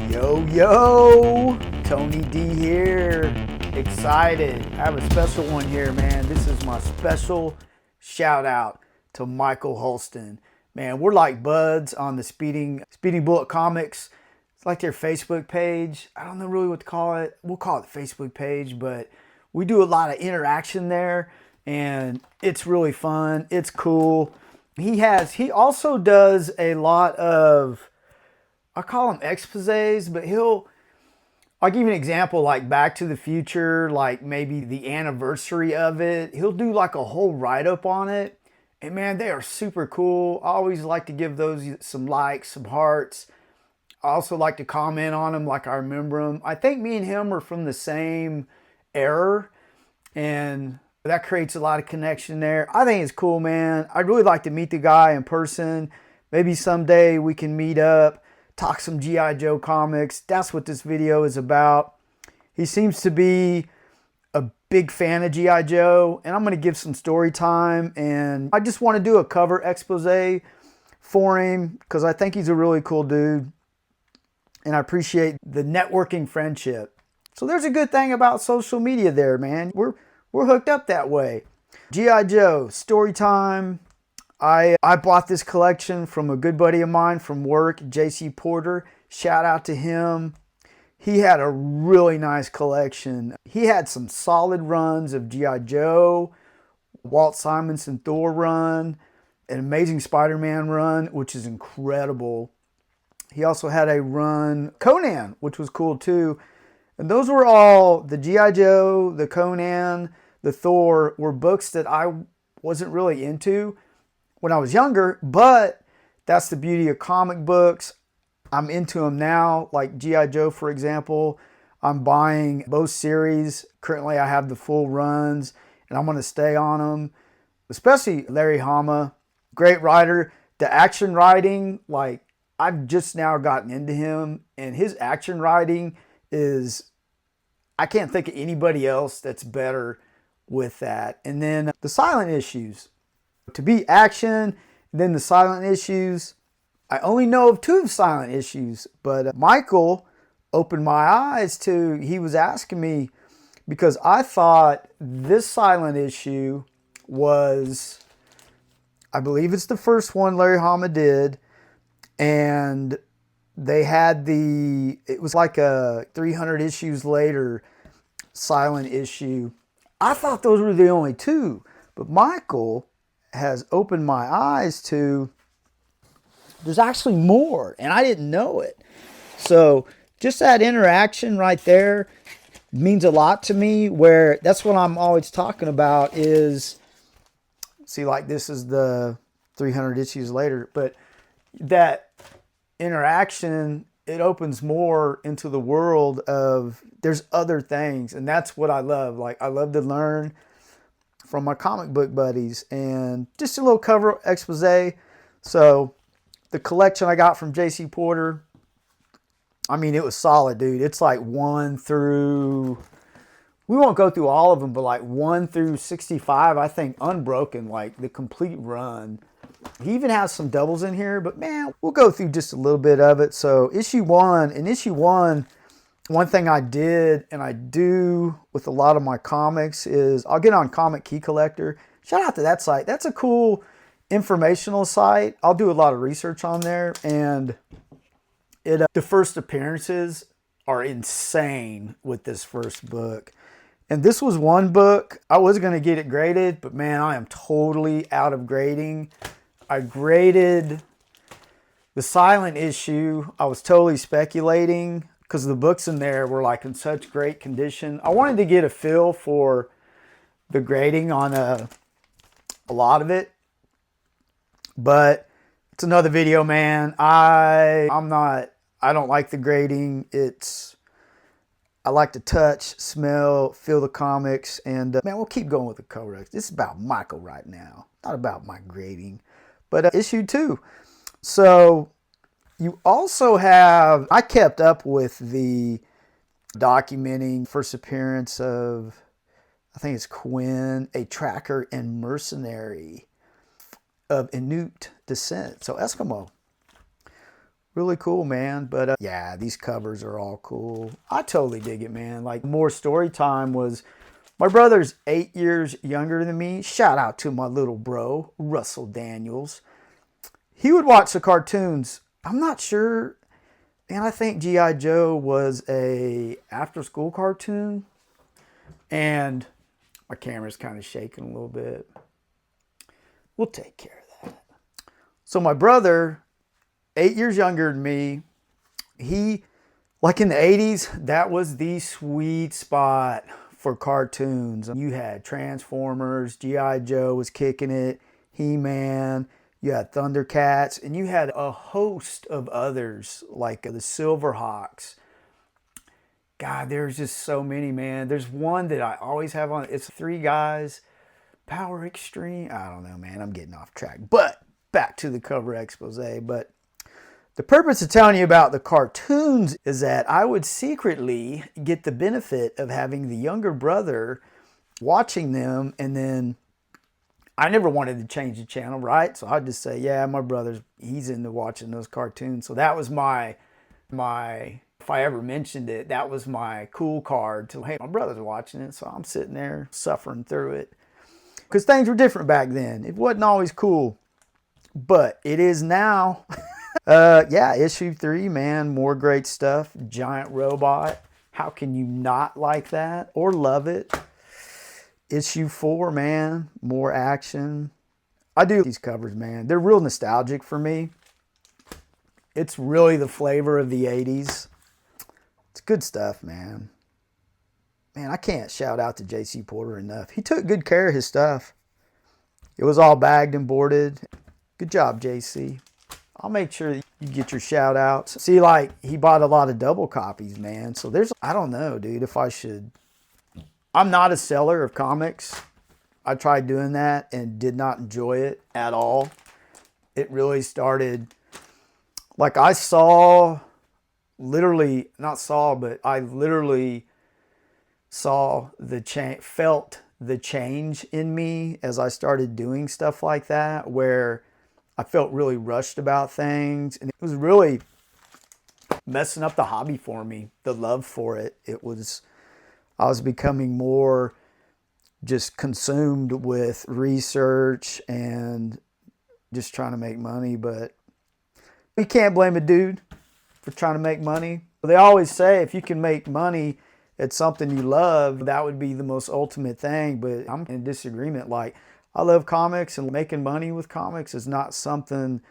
Yo, Tony D here. Excited. I have a special one here, man. This is my special shout out to Michael Holsten. Man, we're like buds on the Speeding Bullet Comics. It's like their Facebook page. I don't know really what to call it. We'll call it the Facebook page, but we do a lot of interaction there, and it's really fun. It's cool. He also does a lot of, I call them exposés, but I'll give you an example, like Back to the Future, like maybe the anniversary of it. He'll do like a whole write-up on it. And man, they are super cool. I always like to give those some likes, some hearts. I also like to comment on them like I remember them. I think me and him are from the same era, and that creates a lot of connection there. I think it's cool, man. I'd really like to meet the guy in person. Maybe someday we can meet up, talk some G.I. Joe comics. That's what this video is about. He seems to be a big fan of G.I. Joe, and I'm going to give some story time, and I just want to do a cover expose for him because I think he's a really cool dude, and I appreciate the networking friendship. So there's a good thing about social media there, man. We're hooked up that way. G.I. Joe, story time. I bought this collection from a good buddy of mine from work, J.C. Porter. Shout out to him. He had a really nice collection. He had some solid runs of G.I. Joe, Walt Simonson Thor run, an Amazing Spider-Man run, which is incredible. He also had a run, Conan, which was cool too. And those were all, the G.I. Joe, the Conan, the Thor, were books that I wasn't really into when I was younger, but that's the beauty of comic books. I'm into them now, like G.I. Joe, for example. I'm buying both series. Currently, I have the full runs, and I'm going to stay on them, especially Larry Hama. Great writer. The action writing, like, I've just now gotten into him, and his action writing is, I can't think of anybody else that's better with that. And then the silent issues. To be action, then the silent issues. I only know of 2 silent issues, but Michael opened my eyes to, he was asking me, because I thought this silent issue was, I believe it's the first one Larry Hama did, and they had it was like a 300 issues later silent issue. I thought those were the only 2, but Michael has opened my eyes to, there's actually more, and I didn't know it. So just that interaction right there means a lot to me, where that's what I'm always talking about is, see, like this is the 300 issues later, but that interaction, it opens more into the world of, there's other things, and that's what I love. Like, I love to learn from my comic book buddies, and just a little cover expose. So the collection I got from J.C. Porter, I mean, it was solid, dude. It's like 1 through, we won't go through all of them, but like 1 through 65, I think, unbroken, like the complete run. He even has some doubles in here, but man, we'll go through just a little bit of it. So issue 1, in issue 1, one thing I did, and I do with a lot of my comics, is I'll get on Comic Key Collector. Shout out to that site. That's a cool informational site. I'll do a lot of research on there, and the first appearances are insane with this first book. And this was one book. I was going to get it graded, but man, I am totally out of grading. I graded the silent issue. I was totally speculating, because the books in there were like in such great condition. I wanted to get a feel for the grading on a lot of it, but it's another video, man. I don't like the grading. I like to touch, smell, feel the comics, and man, we'll keep going with the cover. This is about Michael right now, not about my grading, but issue 2. So you also have, I kept up with the documenting first appearance of, I think it's Quinn, a tracker and mercenary of Inuit descent, so Eskimo. Really cool, man. But yeah, these covers are all cool. I totally dig it, man. Like, more story time was my brother's 8 years younger than me. Shout out to my little bro, Russell Daniels. He would watch the cartoons. I'm not sure, and I think G.I. Joe was a after-school cartoon. And my camera's kind of shaking a little bit. We'll take care of that. So my brother, 8 years younger than me, he, like in the 80s, that was the sweet spot for cartoons. You had Transformers, G.I. Joe was kicking it, He-Man, you had Thundercats, and you had a host of others like the Silverhawks. God, there's just so many, man. There's one that I always have on. It's three guys. Power Extreme. I don't know, man. I'm getting off track. But back to the cover expose. But the purpose of telling you about the cartoons is that I would secretly get the benefit of having the younger brother watching them, and then I never wanted to change the channel, right? So I'd just say, yeah, my brother's, he's into watching those cartoons. So that was my if I ever mentioned it, that was my cool card to, hey, my brother's watching it, so I'm sitting there suffering through it. Because things were different back then. It wasn't always cool, but it is now. Yeah, issue 3, man, more great stuff. Giant robot. How can you not like that or love it? Issue 4, man, more action. I do these covers, man. They're real nostalgic for me. It's really the flavor of the 80s. It's good stuff, man. Man, I can't shout out to J.C. Porter enough. He took good care of his stuff. It was all bagged and boarded. Good job, J.C. I'll make sure you get your shout outs. See, like, he bought a lot of double copies, man. So there's, I don't know, dude, if I should. I'm not a seller of comics. I tried doing that and did not enjoy it at all. It really started, like, I saw, literally, not saw, but I literally saw the change, felt the change in me as I started doing stuff like that, where I felt really rushed about things, and it was really messing up the hobby for me, the love for it. I was becoming more just consumed with research and just trying to make money. But you can't blame a dude for trying to make money. They always say if you can make money at something you love, that would be the most ultimate thing. But I'm in disagreement. Like, I love comics, and making money with comics is not something,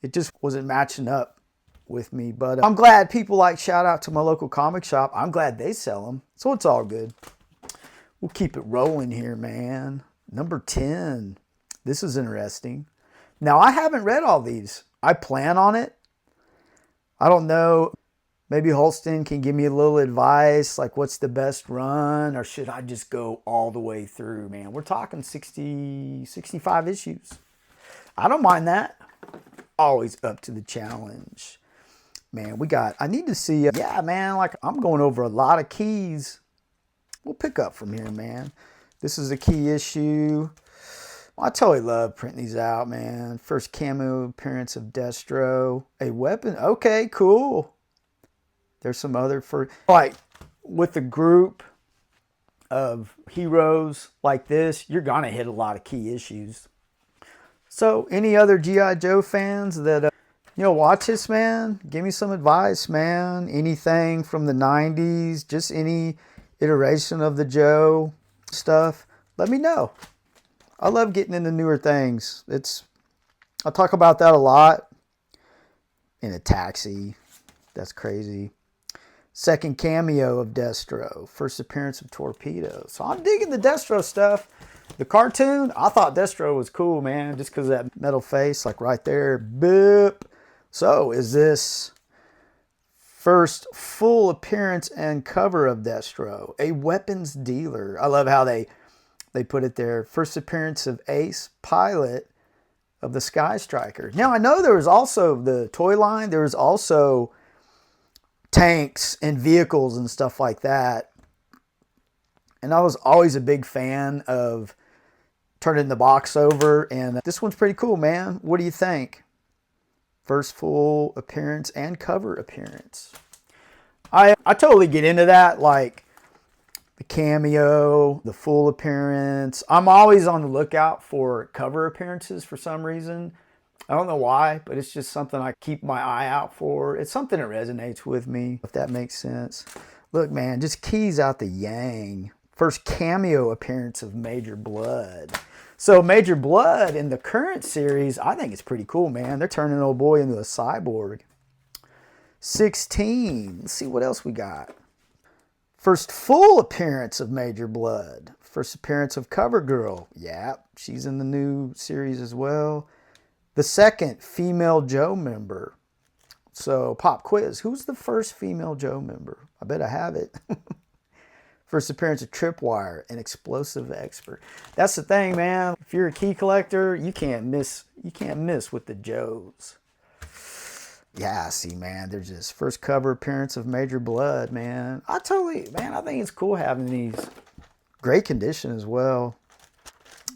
it just wasn't matching up with me. But I'm glad people, like, shout out to my local comic shop. I'm glad they sell them. So it's all good. We'll keep it rolling here, man. Number 10. This is interesting. Now, I haven't read all these. I plan on it. I don't know. Maybe Holsten can give me a little advice, like what's the best run, or should I just go all the way through, man? We're talking 60, 65 issues. I don't mind that. Always up to the challenge. Man, I need to see, yeah, man, like, I'm going over a lot of keys. We'll pick up from here, man. This is a key issue. I totally love printing these out, man. First cameo appearance of Destro. A weapon. Okay, cool. There's some other, like, with a group of heroes like this, you're going to hit a lot of key issues. So, any other G.I. Joe fans that, watch this, man? Give me some advice, man. Anything from the 90s, just any iteration of the Joe stuff, let me know. I love getting into newer things. I talk about that a lot. In a taxi. That's crazy. Second cameo of Destro. First appearance of Torpedo. So I'm digging the Destro stuff. The cartoon, I thought Destro was cool, man. Just because of that metal face, like right there. Boop. So is this first full appearance and cover of Destro? A weapons dealer. I love how they put it there. First appearance of Ace, pilot of the Sky Striker. Now, I know there was also the toy line. There was also tanks and vehicles and stuff like that. And I was always a big fan of turning the box over. And this one's pretty cool, man. What do you think? First full appearance and cover appearance. I totally get into that, like the cameo, the full appearance. I'm always on the lookout for cover appearances for some reason. I don't know why, but it's just something I keep my eye out for. It's something that resonates with me, if that makes sense. Look, man, just keys out the yang. First cameo appearance of Major Blood. So Major Blood in the current series, I think it's pretty cool, man. They're turning old boy into a cyborg. 16. Let's see what else we got. First full appearance of Major Blood. First appearance of CoverGirl. Yeah, she's in the new series as well. The second female Joe member. So, pop quiz. Who's the first female Joe member? I bet I have it. First appearance of Tripwire, an explosive expert. That's the thing, man. If you're a key collector, you can't miss with the Joes. Yeah, see, man, there's this first cover appearance of Major Blood, man. I think it's cool having these. Great condition as well.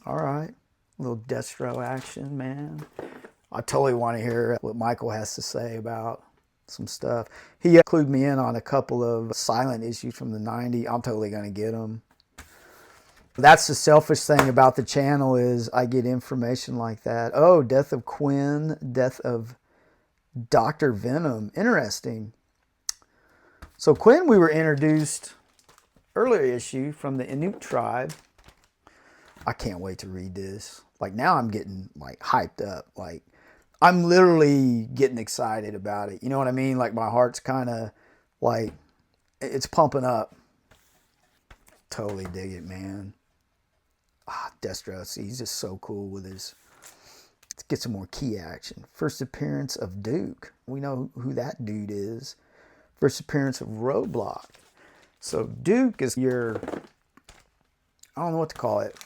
All right. A little Destro action, man. I totally want to hear what Michael has to say about some stuff. He clued me in on a couple of silent issues from the 90s. I'm totally going to get them. That's the selfish thing about the channel is I get information like that. Oh, Death of Quinn, Death of Dr. Venom. Interesting. So Quinn, we were introduced earlier issue from the Inuk tribe. I can't wait to read this. Like now I'm getting like hyped up. Like I'm literally getting excited about it. You know what I mean? Like my heart's kind of like, it's pumping up. Totally dig it, man. Destro, see, he's just so cool with his. Let's get some more key action. First appearance of Duke. We know who that dude is. First appearance of Roadblock. So Duke is your, I don't know what to call it.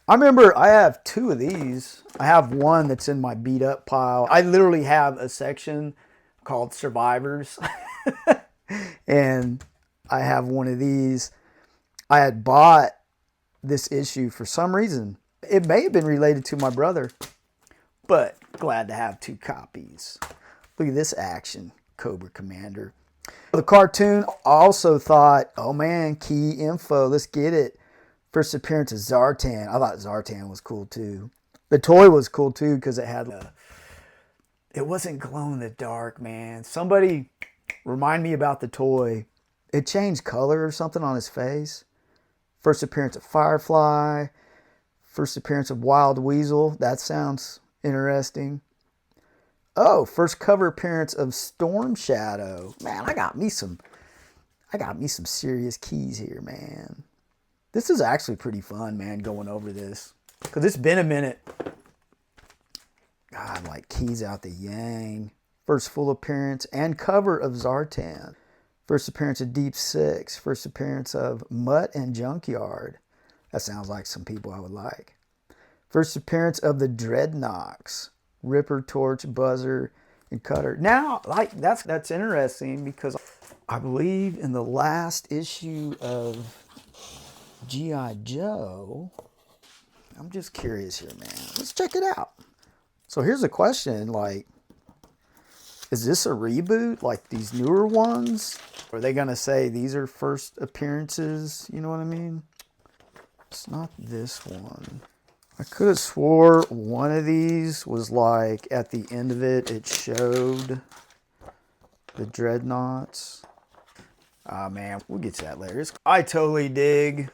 I remember I have two of these. I have one that's in my beat up pile. I literally have a section called Survivors. And I have one of these. I had bought this issue for some reason. It may have been related to my brother, but glad to have two copies. Look at this action, Cobra Commander. The cartoon, I also thought, oh man, key info, let's get it. First appearance of Zartan. I thought Zartan was cool too. The toy was cool too because it had it wasn't glow in the dark, man. Somebody remind me about the toy. It changed color or something on his face. First appearance of Firefly. First appearance of Wild Weasel. That sounds interesting. Oh, first cover appearance of Storm Shadow. Man, I got me some serious keys here, man. This is actually pretty fun, man, going over this. Because it's been a minute. God, like keys out the yang. First full appearance and cover of Zartan. First appearance of Deep Six. First appearance of Mutt and Junkyard. That sounds like some people I would like. First appearance of the Dreadnoks. Ripper, Torch, Buzzer, and Cutter. Now, like that's interesting because I believe in the last issue of G.I. Joe, I'm just curious here, man. Let's check it out. So here's a question, like, is this a reboot, like these newer ones? Are they going to say these are first appearances? You know what I mean? It's not this one. I could have swore one of these was like, at the end of it, it showed the Dreadnoughts. Ah, man, we'll get to that later. I totally dig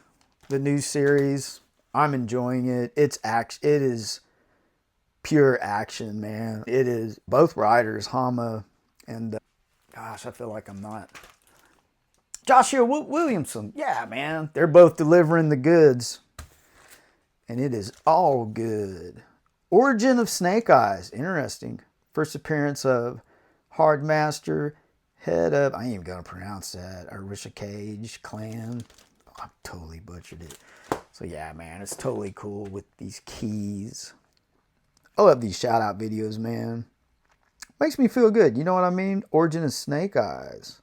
the new series. I'm enjoying it. It is pure action, man. It is both writers, Hama and gosh, I feel like I'm not. Joshua Williamson. Yeah, man. They're both delivering the goods. And it is all good. Origin of Snake Eyes. Interesting. First appearance of Hardmaster, head of, I ain't even going to pronounce that, Arisha Cage clan. I totally butchered it. So yeah, man, it's totally cool with these keys. I love these shout out videos, man. Makes me feel good. You know what I mean? Origin of Snake Eyes.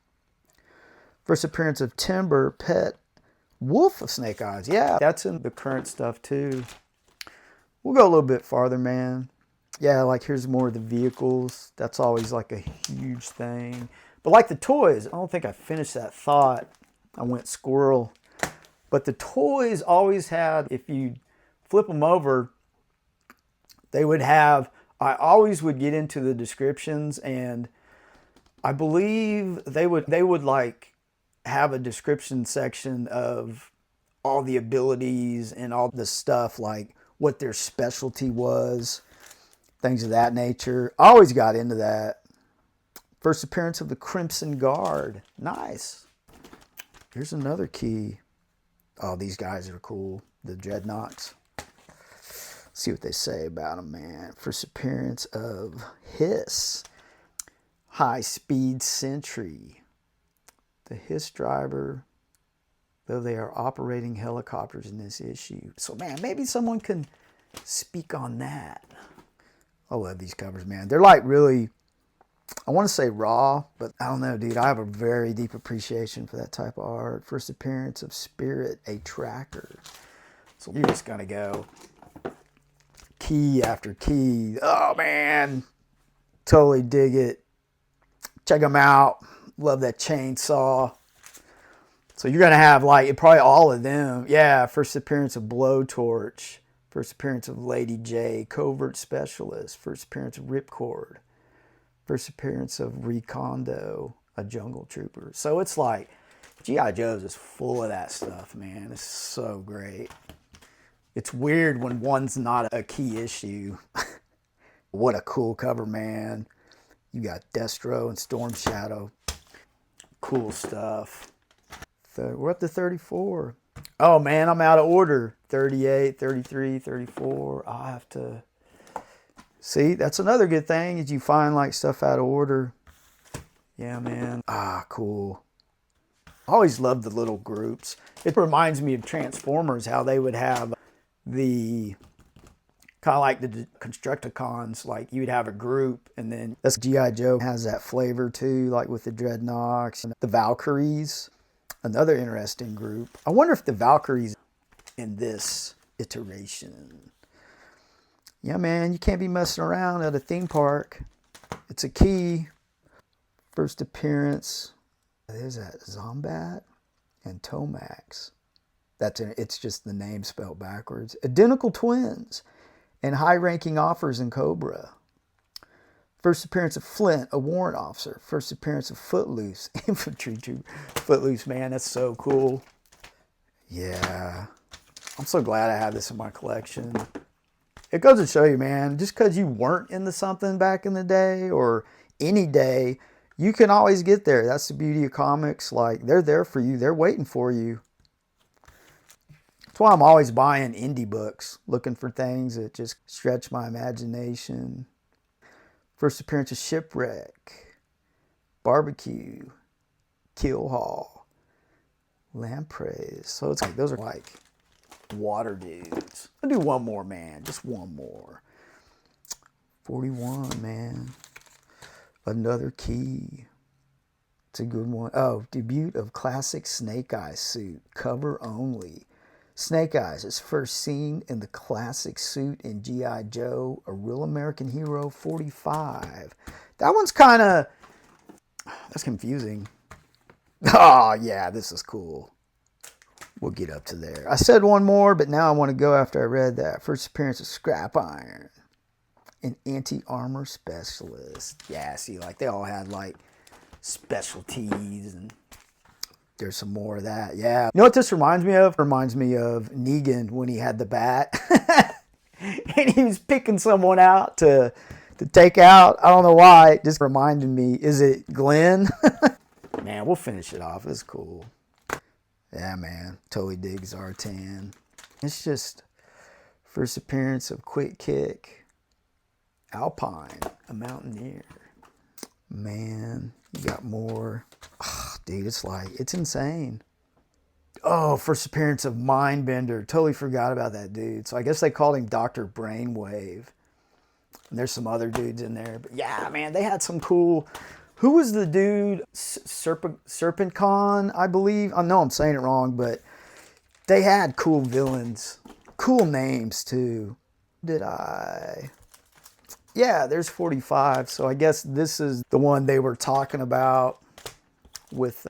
First appearance of Timber, Pet, Wolf of Snake Eyes. Yeah, that's in the current stuff too. We'll go a little bit farther, man. Yeah, like here's more of the vehicles. That's always like a huge thing. But like the toys, I don't think I finished that thought. I went squirrel. But the toys always had, if you flip them over, they would have, I always would get into the descriptions, and I believe they would like have a description section of all the abilities and all the stuff, like what their specialty was, things of that nature. I always got into that. First appearance of the Crimson Guard. Nice. Here's another key. Oh, these guys are cool. The Dreadnoks. See what they say about them, man. First appearance of Hiss. High Speed Sentry. The Hiss driver, though they are operating helicopters in this issue. So, man, maybe someone can speak on that. I love these covers, man. They're like really, I want to say raw, but I don't know, dude. I have a very deep appreciation for that type of art. First appearance of Spirit, a tracker. So you're just going to go key after key. Oh, man. Totally dig it. Check them out. Love that chainsaw. So you're going to have like probably all of them. Yeah, first appearance of Blowtorch. First appearance of Lady J, Covert Specialist. First appearance of Ripcord. First appearance of Recondo, a Jungle Trooper. So it's like, G.I. Joe's is full of that stuff, man. It's so great. It's weird when one's not a key issue. What a cool cover, man. You got Destro and Storm Shadow. Cool stuff. We're up to 34. Oh, man, I'm out of order. 38, 33, 34. I'll have to... See, that's another good thing is you find like stuff out of order. Yeah, man. Ah, cool. I always loved the little groups. It reminds me of Transformers, how they would have the... kind of like the Constructicons, like you'd have a group, and then that's G.I. Joe has that flavor too, like with the Dreadnoks and the Valkyries. Another interesting group. I wonder if the Valkyries in this iteration. Yeah, man, you can't be messing around at a theme park. It's a key. First appearance. There's that Zombat and Tomax. It's just the name spelled backwards. Identical twins and high-ranking offers in Cobra. First appearance of Flint, a warrant officer. First appearance of Footloose, infantry trooper. Footloose, man, that's so cool. Yeah. I'm so glad I have this in my collection. It goes to show you, man, just because you weren't into something back in the day or any day, you can always get there. That's the beauty of comics. Like, they're there for you. They're waiting for you. That's why I'm always buying indie books, looking for things that just stretch my imagination. First appearance of Shipwreck, Barbecue, Kill Hall, Lampreys. So it's like, those are like water dudes. I'll do one more, man. Just one more. 41, man. Another key. It's a good one. Oh, debut of classic Snake Eyes suit. Cover only. Snake Eyes is first seen in the classic suit in G.I. Joe, A Real American Hero 45. That one's kind of... that's confusing. Oh, yeah, this is cool. We'll get up to there. I said one more, but now I want to go after I read that. First appearance of Scrap Iron, an anti-armor specialist. Yeah, see, like they all had like specialties, and there's some more of that. Yeah. You know what this reminds me of? It reminds me of Negan when he had the bat. And he was picking someone out to take out. I don't know why. It just reminded me. Is it Glenn? Man, we'll finish it off. It's cool. Yeah, man. Totally dig Zartan. It's just first appearance of Quick Kick. Alpine, a mountaineer. Man, you got more. Oh, dude, it's like, it's insane. Oh, first appearance of Mindbender. Totally forgot about that dude. So I guess they called him Dr. Brainwave. And there's some other dudes in there. But yeah, man, they had some cool... Who was the dude? Serpentcon, I believe. I know I'm saying it wrong, but they had cool villains. Cool names, too. Yeah, there's 45. So I guess this is the one they were talking about with.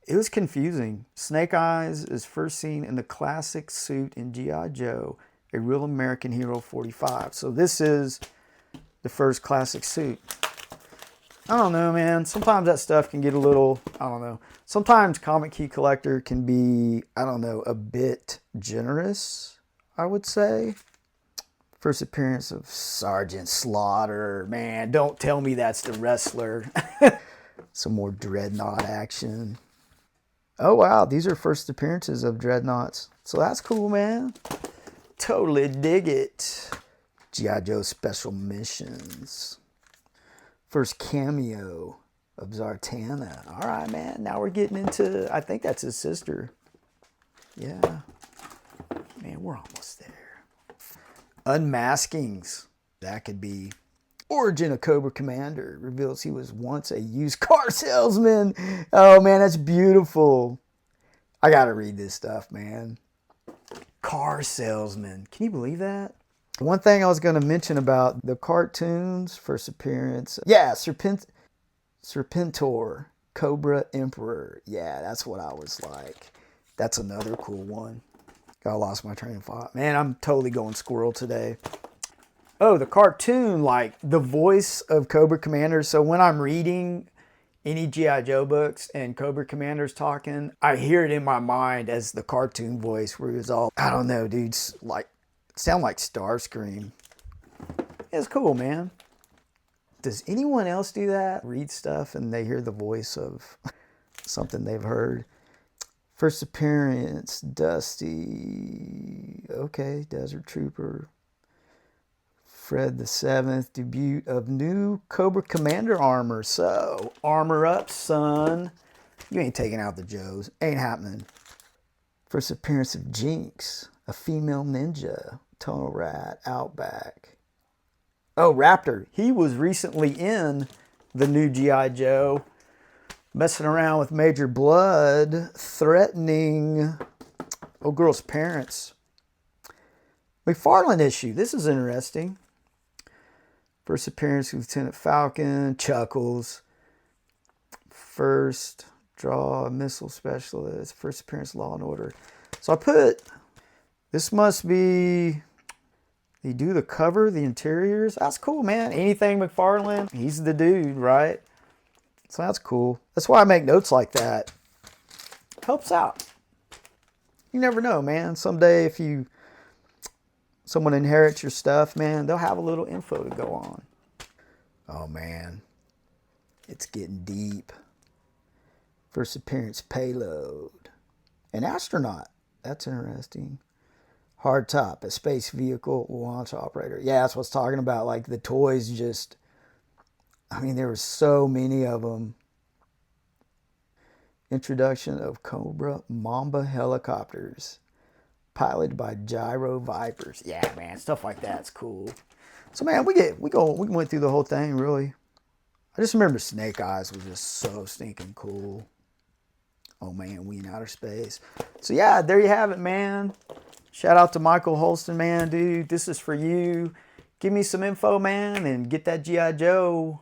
It was confusing. Snake Eyes is first seen in the classic suit in G.I. Joe, A Real American Hero 45. So this is the first classic suit. I don't know, man. Sometimes that stuff can get a little, I don't know. Sometimes Comic Key Collector can be, I don't know, a bit generous, I would say. First appearance of Sergeant Slaughter. Man, don't tell me that's the wrestler. Some more Dreadnought action. Oh, wow. These are first appearances of Dreadnoughts. So that's cool, man. Totally dig it. G.I. Joe Special Missions. First cameo of Zartana. All right, man. Now we're getting into, I think that's his sister. Yeah. Man, we're almost there. Unmaskings. That could be origin of Cobra Commander. Reveals he was once a used car salesman. Oh, man, that's beautiful. I got to read this stuff, man. Car salesman. Can you believe that? One thing I was going to mention about the cartoons, first appearance. Yeah, Serpentor, Cobra Emperor. Yeah, that's what I was like. That's another cool one. I lost my train of thought. Man, I'm totally going squirrel today. Oh, the cartoon, like the voice of Cobra Commander. So when I'm reading any G.I. Joe books and Cobra Commander's talking, I hear it in my mind as the cartoon voice where he was all, I don't know, dudes, like, sound like Starscream. It's cool, man. Does anyone else do that? Read stuff and they hear the voice of something they've heard. First appearance, Dusty. Okay, Desert Trooper. Fred the Seventh, debut of new Cobra Commander armor. So, armor up, son. You ain't taking out the Joes. Ain't happening. First appearance of Jinx, a female ninja. Tonal Rat, Outback. Oh, Raptor. He was recently in the new G.I. Joe, messing around with Major Blood, threatening old girl's parents. McFarlane issue. This is interesting. First appearance of Lieutenant Falcon, Chuckles. First draw missile specialist. First appearance Law and Order. So I put, this must be, they do the cover, the interiors. That's cool, man. Anything McFarlane, he's the dude, right? So that's cool. That's why I make notes like that. Helps out. You never know, man. Someday if someone inherits your stuff, man, they'll have a little info to go on. Oh, man. It's getting deep. First appearance Payload. An astronaut. That's interesting. Hardtop, a space vehicle launch operator. Yeah, that's what I was talking about. Like the toys just, I mean, there were so many of them. Introduction of Cobra Mamba helicopters. Piloted by Gyro Vipers. Yeah, man, stuff like that's cool. So, man, we went through the whole thing, really. I just remember Snake Eyes was just so stinking cool. Oh, man, we in outer space. So, yeah, there you have it, man. Shout out to Michael Holsten, man, dude. This is for you. Give me some info, man, and get that G.I. Joe